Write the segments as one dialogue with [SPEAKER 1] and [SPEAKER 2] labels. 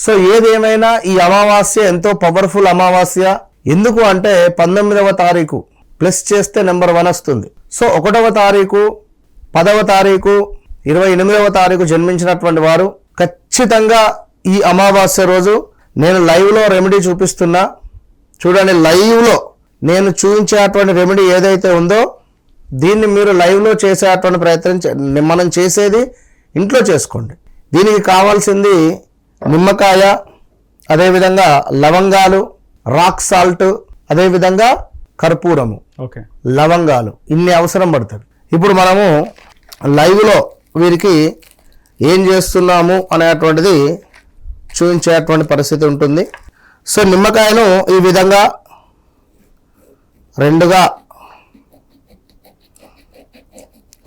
[SPEAKER 1] So ఏదేమైనా ఈ అమావాస్య ఎంతో పవర్ఫుల్ అమావాస్య. ఎందుకు అంటే 19వ తారీఖు ప్లస్ చేస్తే నెంబర్ 1 వస్తుంది. సో 1వ తారీఖు, 10వ తారీఖు, 28వ తారీఖు జన్మించినటువంటి వారు ఖచ్చితంగా ఈ అమావాస్య రోజు నేను లైవ్లో రెమెడీ చూపిస్తున్నా. చూడండి, లైవ్లో నేను చూపించేటువంటి రెమెడీ ఏదైతే ఉందో దీన్ని మీరు లైవ్లో చేసేటువంటి ప్రయత్నం మనం చేసేది ఇంట్లో చేసుకోండి. దీనికి కావాల్సింది నిమ్మకాయ, అదేవిధంగా లవంగాలు, రాక్ సాల్ట్, అదేవిధంగా కర్పూరము, లవంగాలు, ఇన్ని అవసరం పడుతుంది. ఇప్పుడు మనము లైవ్లో వీరికి ఏం చేస్తున్నాము అనేటువంటిది చూపించేటువంటి పరిస్థితి ఉంటుంది. సో నిమ్మకాయను ఈ విధంగా 2గా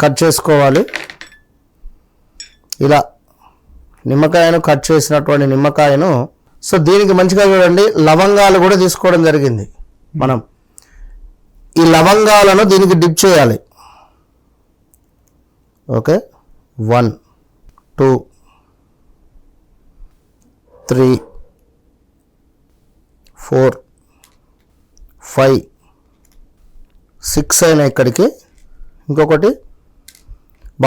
[SPEAKER 1] కట్ చేసుకోవాలి. ఇలా నిమ్మకాయను కట్ చేసినటువంటి నిమ్మకాయను, సో దీనికి మంచిగా చూడండి లవంగాలు కూడా తీసుకోవడం జరిగింది. మనం ఈ లవంగాలను దీనికి డిప్ చేయాలి. ఓకే, 1 2 3 4 5 6 అయినా ఇక్కడికి. ఇంకొకటి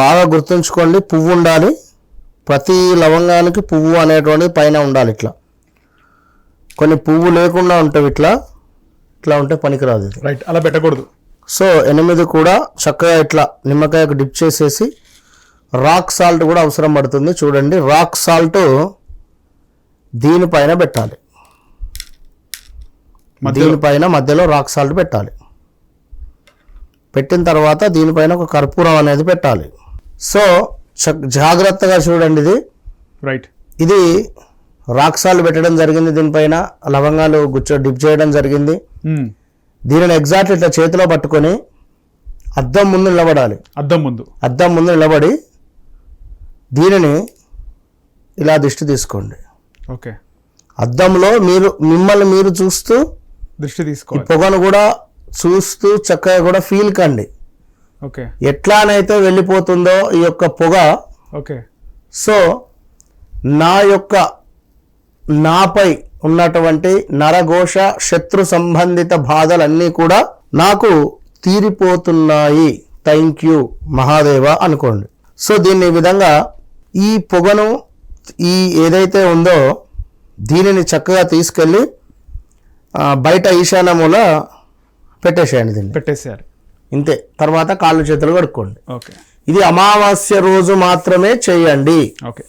[SPEAKER 1] బాగా గుర్తుంచుకోండి, పువ్వు ఉండాలి. ప్రతి లవంగానికి పువ్వు అనేటువంటిది పైన ఉండాలి. ఇట్లా కొన్ని పువ్వు లేకుండా ఉంటాయి, ఇట్లా ఉంటే పనికిరాదు ఇది.
[SPEAKER 2] రైట్, అలా పెట్టకూడదు.
[SPEAKER 1] సో 8 కూడా చక్కగా ఇట్లా నిమ్మకాయకు డిప్ చేసేసి రాక్ సాల్ట్ కూడా అవసరం పడుతుంది. చూడండి, రాక్ సాల్ట్ దీనిపైన పెట్టాలి. దీనిపైన మధ్యలో రాక్ సాల్ట్ పెట్టాలి. పెట్టిన తర్వాత దీనిపైన ఒక కర్పూరం అనేది పెట్టాలి. సో జాగ్రత్తగా చూడండి, ఇది
[SPEAKER 2] రైట్,
[SPEAKER 1] ఇది రాక్ సాల్ట్ పెట్టడం జరిగింది. దీనిపైన లవంగాలు డిప్ చేయడం జరిగింది. దీనిని ఎగ్జాక్ట్ ఇట్లా చేతిలో పట్టుకొని అద్దం ముందు నిలబడాలి. అద్దం ముందు నిలబడి దీనిని ఇలా దిష్టి తీసుకోండి.
[SPEAKER 2] ఓకే,
[SPEAKER 1] అద్దంలో మిమ్మల్ని మీరు చూస్తూ
[SPEAKER 2] దృష్టి తీసుకోవాలి.
[SPEAKER 1] పొగను కూడా చూస్తూ చక్కగా కూడా ఫీల్ కండి.
[SPEAKER 2] ఓకే,
[SPEAKER 1] ఎట్లానైతే వెళ్ళిపోతుందో ఈ యొక్క పొగ.
[SPEAKER 2] ఓకే,
[SPEAKER 1] సో నాపై ఉన్నటువంటి నరఘోష శత్రు సంబంధిత బాధలన్నీ కూడా నాకు తీరిపోతున్నాయి, థ్యాంక్ యూ మహాదేవ అనుకోండి. సో దీన్ని ఈ విధంగా ఈ పొగను ఈ ఏదైతే ఉందో దీనిని చక్కగా తీసుకెళ్ళి బయట ఈశాన్యమూల పెట్టేసేయండి. దీన్ని
[SPEAKER 2] పెట్టేసేయాలి,
[SPEAKER 1] ఇంతే. తర్వాత కాళ్ళు చేతులు కడుక్కోండి.
[SPEAKER 2] ఓకే,
[SPEAKER 1] ఇది అమావాస్య రోజు మాత్రమే చేయండి.
[SPEAKER 2] ఓకే.